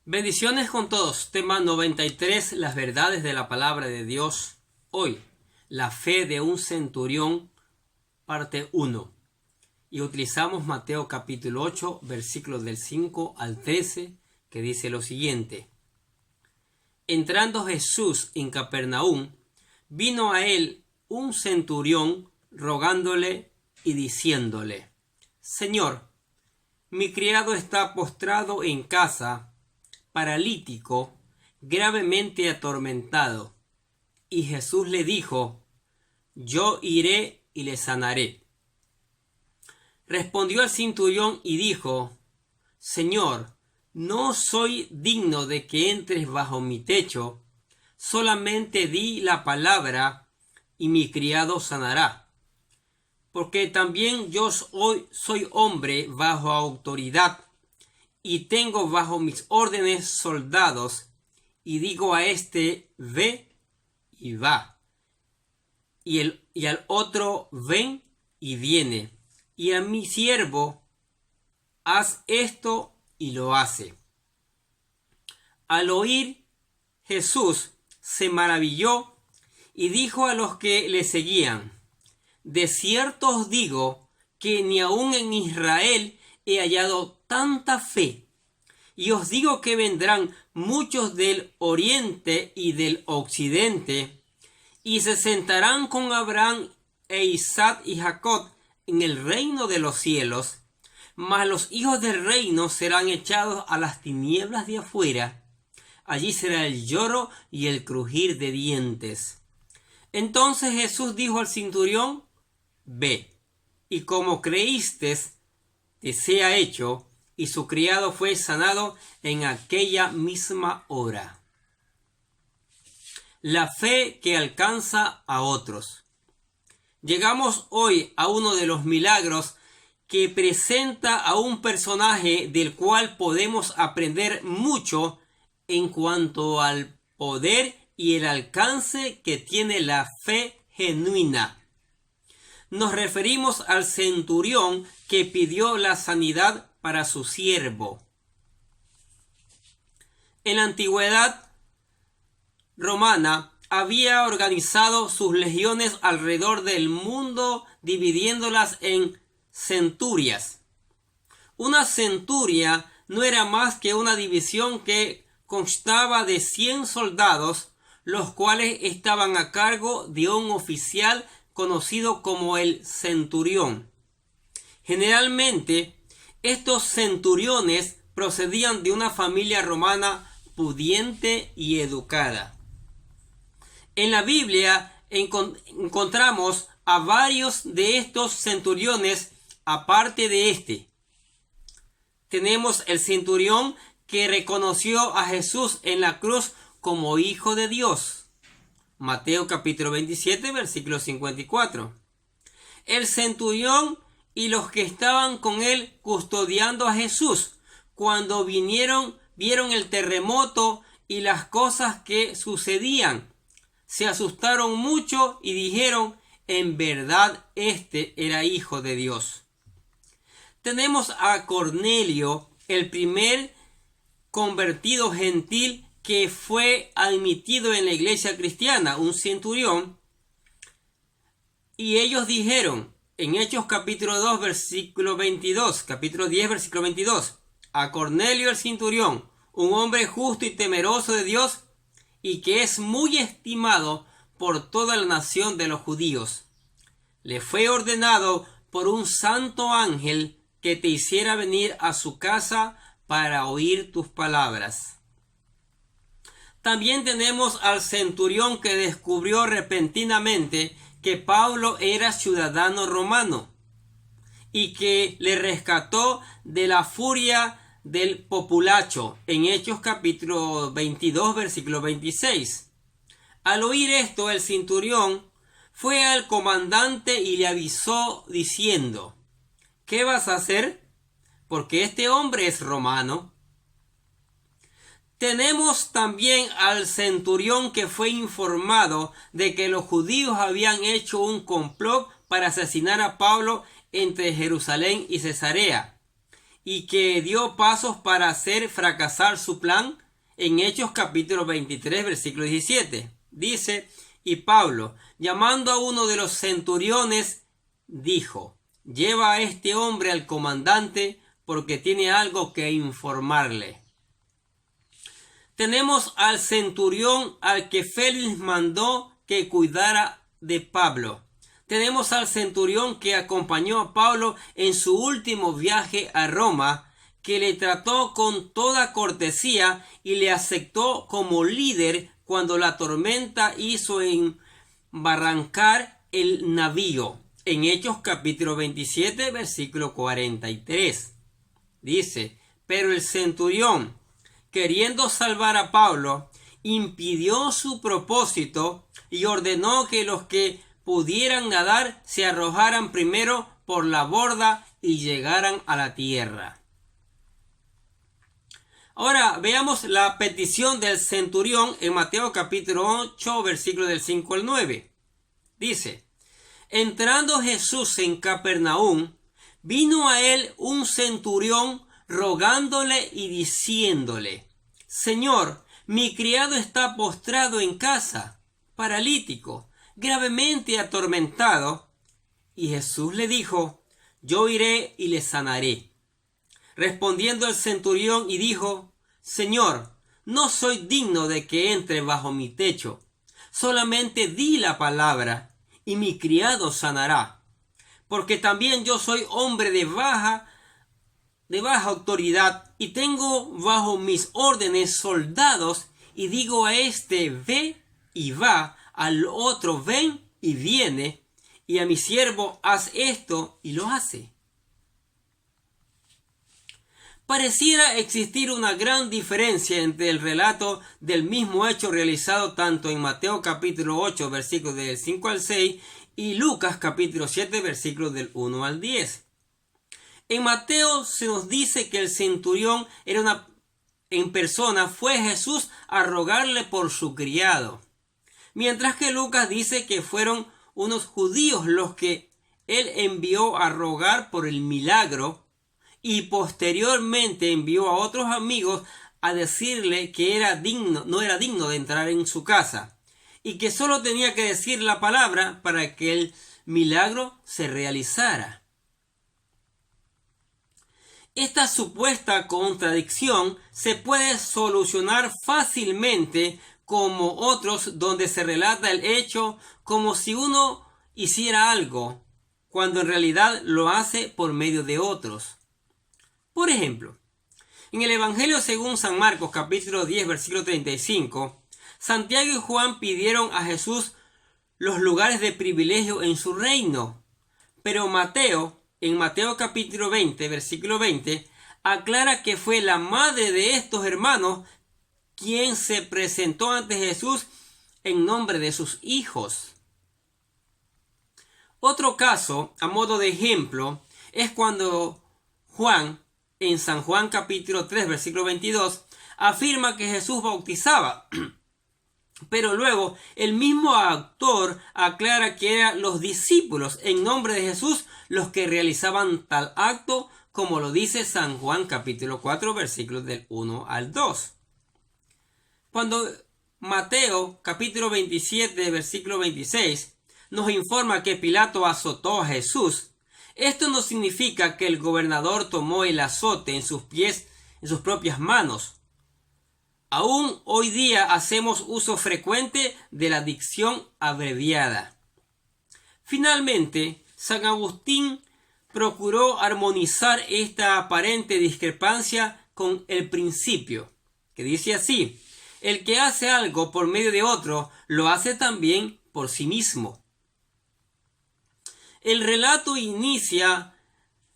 Bendiciones con todos. Tema 93. Las verdades de la palabra de Dios. Hoy, la fe de un centurión, parte 1. Y utilizamos Mateo capítulo 8, versículos del 5 al 13, que dice lo siguiente. Entrando Jesús en Capernaum, vino a él un centurión rogándole y diciéndole: Señor, mi criado está postrado en casa, paralítico, gravemente atormentado. Y Jesús le dijo: Yo iré y le sanaré. Respondió el centurión y dijo: Señor, no soy digno de que entres bajo mi techo, solamente di la palabra y mi criado sanará. Porque también yo soy hombre bajo autoridad, y tengo bajo mis órdenes soldados, y digo a este: ve, y va, y al otro: ven, y viene, y a mi siervo: haz esto, y lo hace. Al oír, Jesús se maravilló y dijo a los que le seguían: De cierto os digo que ni aun en Israel he hallado tanta fe. Y os digo que vendrán muchos del oriente y del occidente, y se sentarán con Abraham e Isaac y Jacob en el reino de los cielos, mas los hijos del reino serán echados a las tinieblas de afuera. Allí será el lloro y el crujir de dientes. Entonces Jesús dijo al centurión: Ve, y como creíste, te sea hecho. Y su criado fue sanado en aquella misma hora. La fe que alcanza a otros. Llegamos hoy a uno de los milagros que presenta a un personaje del cual podemos aprender mucho en cuanto al poder y el alcance que tiene la fe genuina. Nos referimos al centurión que pidió la sanidad para su siervo. En la antigüedad romana había organizado sus legiones alrededor del mundo, dividiéndolas en centurias. Una centuria no era más que una división que constaba de 100 soldados, los cuales estaban a cargo de un oficial conocido como el centurión. Generalmente, estos centuriones procedían de una familia romana pudiente y educada. En la Biblia encontramos a varios de estos centuriones aparte de este. Tenemos el centurión que reconoció a Jesús en la cruz como Hijo de Dios. Mateo capítulo 27, versículo 54. El centurión y los que estaban con él custodiando a Jesús cuando vieron el terremoto y las cosas que sucedían. Se asustaron mucho y dijeron: en verdad este era Hijo de Dios. Tenemos a Cornelio, el primer convertido gentil que fue admitido en la iglesia cristiana, un centurión. Y ellos dijeron, en Hechos capítulo 2, versículo 22, capítulo 10, versículo 22, a Cornelio el centurión, un hombre justo y temeroso de Dios, y que es muy estimado por toda la nación de los judíos. Le fue ordenado por un santo ángel que te hiciera venir a su casa para oír tus palabras. También tenemos al centurión que descubrió repentinamente que Pablo era ciudadano romano y que le rescató de la furia del populacho en Hechos capítulo 22 versículo 26. Al oír esto, el centurión fue al comandante y le avisó diciendo: ¿qué vas a hacer? Porque este hombre es romano. Tenemos también al centurión que fue informado de que los judíos habían hecho un complot para asesinar a Pablo entre Jerusalén y Cesarea, y que dio pasos para hacer fracasar su plan en Hechos capítulo 23, versículo 17. Dice, y Pablo, llamando a uno de los centuriones, dijo, lleva a este hombre al comandante porque tiene algo que informarle. Tenemos al centurión al que Félix mandó que cuidara de Pablo. Tenemos al centurión que acompañó a Pablo en su último viaje a Roma, que le trató con toda cortesía y le aceptó como líder cuando la tormenta hizo embarrancar el navío. En Hechos capítulo 27, versículo 43. Dice, pero el centurión, queriendo salvar a Pablo, impidió su propósito y ordenó que los que pudieran nadar se arrojaran primero por la borda y llegaran a la tierra. Ahora veamos la petición del centurión en Mateo capítulo 8, versículo del 5 al 9. Dice, entrando Jesús en Capernaum, vino a él un centurión rogándole y diciéndole, Señor, mi criado está postrado en casa, paralítico, gravemente atormentado. Y Jesús le dijo, yo iré y le sanaré. Respondiendo el centurión y dijo, Señor, no soy digno de que entre bajo mi techo, solamente di la palabra y mi criado sanará, porque también yo soy hombre de baja autoridad y tengo bajo mis órdenes soldados y digo a este ve y va, al otro ven y viene, y a mi siervo haz esto y lo hace. Pareciera existir una gran diferencia entre el relato del mismo hecho realizado tanto en Mateo capítulo 8 versículos del 5 al 6 y Lucas capítulo 7 versículos del 1 al 10. En Mateo se nos dice que el centurión en persona fue Jesús a rogarle por su criado, mientras que Lucas dice que fueron unos judíos los que él envió a rogar por el milagro y posteriormente envió a otros amigos a decirle que no era digno de entrar en su casa y que solo tenía que decir la palabra para que el milagro se realizara. Esta supuesta contradicción se puede solucionar fácilmente como otros donde se relata el hecho como si uno hiciera algo, cuando en realidad lo hace por medio de otros. Por ejemplo, en el Evangelio según San Marcos capítulo 10 versículo 35, Santiago y Juan pidieron a Jesús los lugares de privilegio en su reino, pero en Mateo capítulo 20 versículo 20, aclara que fue la madre de estos hermanos quien se presentó ante Jesús en nombre de sus hijos. Otro caso, a modo de ejemplo, es cuando Juan, en San Juan capítulo 3 versículo 22, afirma que Jesús bautizaba, pero luego el mismo autor aclara que eran los discípulos en nombre de Jesús los que realizaban tal acto, como lo dice San Juan capítulo 4 versículos del 1 al 2. Cuando Mateo capítulo 27 versículo 26 nos informa que Pilato azotó a Jesús, esto no significa que el gobernador tomó el azote en sus propias manos. Aún hoy día hacemos uso frecuente de la dicción abreviada. Finalmente, San Agustín procuró armonizar esta aparente discrepancia con el principio, que dice así: el que hace algo por medio de otro, lo hace también por sí mismo. El relato inicia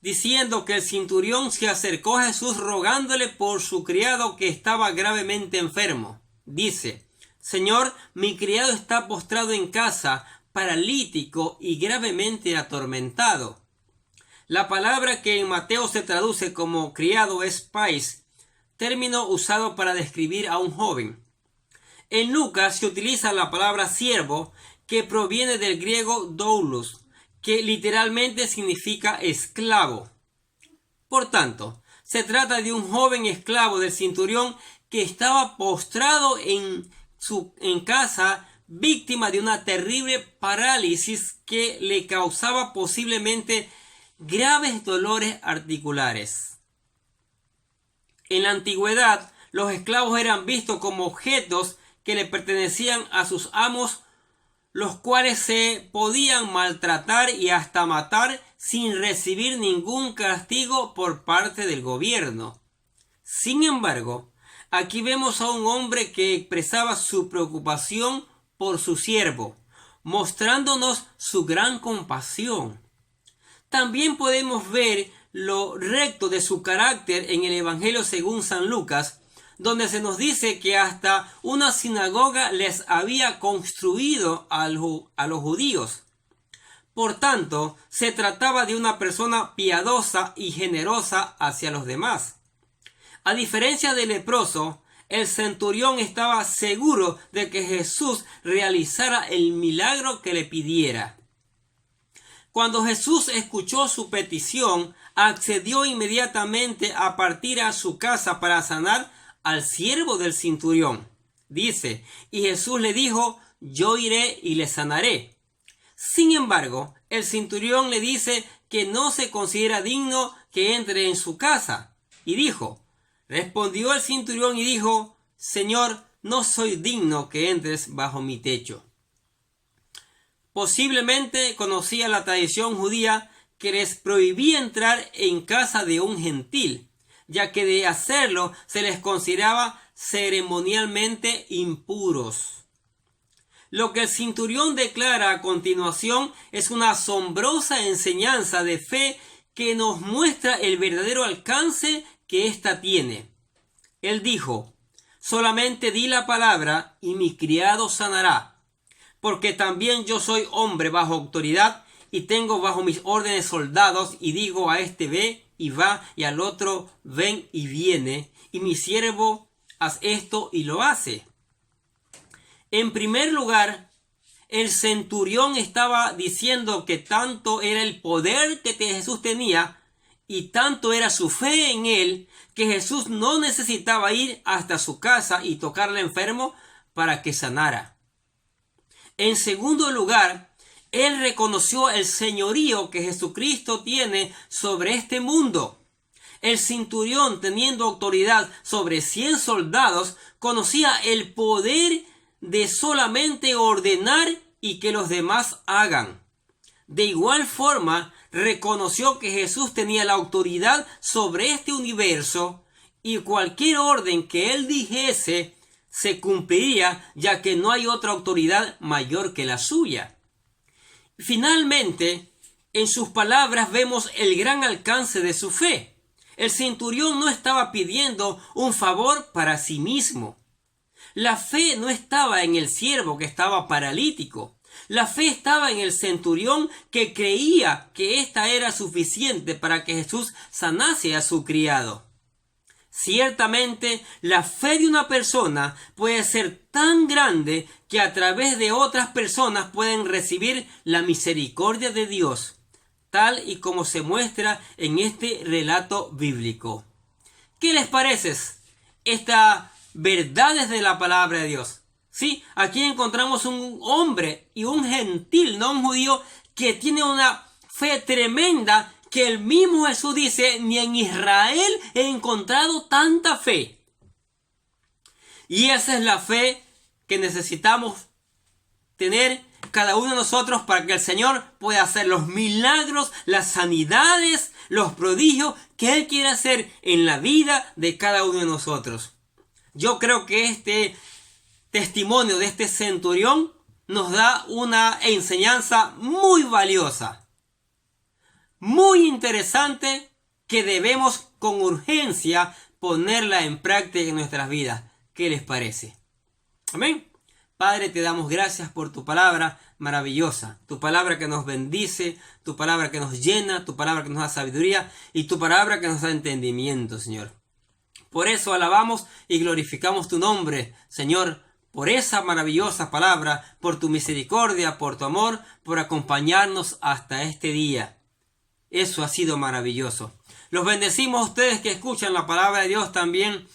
diciendo que el centurión se acercó a Jesús rogándole por su criado que estaba gravemente enfermo. Dice: Señor, mi criado está postrado en casa, paralítico y gravemente atormentado. La palabra que en Mateo se traduce como criado es pais, término usado para describir a un joven. En Lucas se utiliza la palabra siervo, que proviene del griego doulos, que literalmente significa esclavo. Por tanto, Se trata de un joven esclavo del centurión que estaba postrado en casa, víctima de una terrible parálisis que le causaba posiblemente graves dolores articulares. En la antigüedad, los esclavos eran vistos como objetos que le pertenecían a sus amos, los cuales se podían maltratar y hasta matar sin recibir ningún castigo por parte del gobierno. Sin embargo, aquí vemos a un hombre que expresaba su preocupación por su siervo, mostrándonos su gran compasión. También podemos ver lo recto de su carácter en el Evangelio según San Lucas, donde se nos dice que hasta una sinagoga les había construido a los judíos. Por tanto, se trataba de una persona piadosa y generosa hacia los demás. A diferencia del leproso, el centurión estaba seguro de que Jesús realizara el milagro que le pidiera. Cuando Jesús escuchó su petición, accedió inmediatamente a partir a su casa para sanar al siervo del centurión. Dice, y Jesús le dijo, yo iré y le sanaré. Sin embargo, el centurión le dice que no se considera digno que entre en su casa. Y dijo, respondió el centurión y dijo, Señor, no soy digno que entres bajo mi techo. Posiblemente conocía la tradición judía que les prohibía entrar en casa de un gentil, ya que de hacerlo se les consideraba ceremonialmente impuros. Lo que el centurión declara a continuación es una asombrosa enseñanza de fe que nos muestra el verdadero alcance que ésta tiene. Él dijo, solamente di la palabra y mi criado sanará, porque también yo soy hombre bajo autoridad y tengo bajo mis órdenes soldados y digo a este ve y va y al otro ven y viene y mi siervo haz esto y lo hace. En primer lugar, el centurión estaba diciendo que tanto era el poder que Jesús tenía y tanto era su fe en él que Jesús no necesitaba ir hasta su casa y tocarle enfermo para que sanara. En segundo lugar, él reconoció el señorío que Jesucristo tiene sobre este mundo. El centurión, teniendo autoridad sobre 100 soldados, conocía el poder de solamente ordenar y que los demás hagan. De igual forma, reconoció que Jesús tenía la autoridad sobre este universo y cualquier orden que él dijese se cumpliría, ya que no hay otra autoridad mayor que la suya. Finalmente, en sus palabras vemos el gran alcance de su fe. El centurión no estaba pidiendo un favor para sí mismo. La fe no estaba en el siervo que estaba paralítico. La fe estaba en el centurión que creía que ésta era suficiente para que Jesús sanase a su criado. Ciertamente, la fe de una persona puede ser tan grande que a través de otras personas pueden recibir la misericordia de Dios, tal y como se muestra en este relato bíblico. ¿Qué les parece esta verdades de la palabra de Dios? Sí, aquí encontramos un hombre y un gentil, no un judío, que tiene una fe tremenda que el mismo Jesús dice, ni en Israel he encontrado tanta fe. Y esa es la fe que necesitamos tener cada uno de nosotros para que el Señor pueda hacer los milagros, las sanidades, los prodigios que Él quiere hacer en la vida de cada uno de nosotros. Yo creo que este testimonio de este centurión nos da una enseñanza muy valiosa, muy interesante, que debemos con urgencia ponerla en práctica en nuestras vidas. ¿Qué les parece? Amén. Padre, te damos gracias por tu palabra maravillosa, tu palabra que nos bendice, tu palabra que nos llena, tu palabra que nos da sabiduría y tu palabra que nos da entendimiento, Señor. Por eso alabamos y glorificamos tu nombre, Señor, por esa maravillosa palabra, por tu misericordia, por tu amor, por acompañarnos hasta este día. Eso ha sido maravilloso. Los bendecimos a ustedes que escuchan la palabra de Dios también.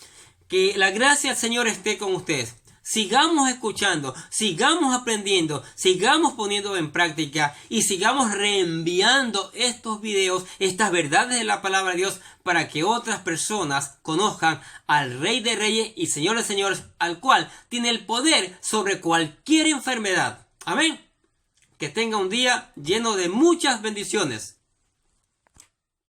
Que la gracia del Señor esté con ustedes. Sigamos escuchando, sigamos aprendiendo, sigamos poniendo en práctica y sigamos reenviando estos videos, estas verdades de la palabra de Dios para que otras personas conozcan al Rey de Reyes y Señor de Señores, al cual tiene el poder sobre cualquier enfermedad. Amén. Que tenga un día lleno de muchas bendiciones.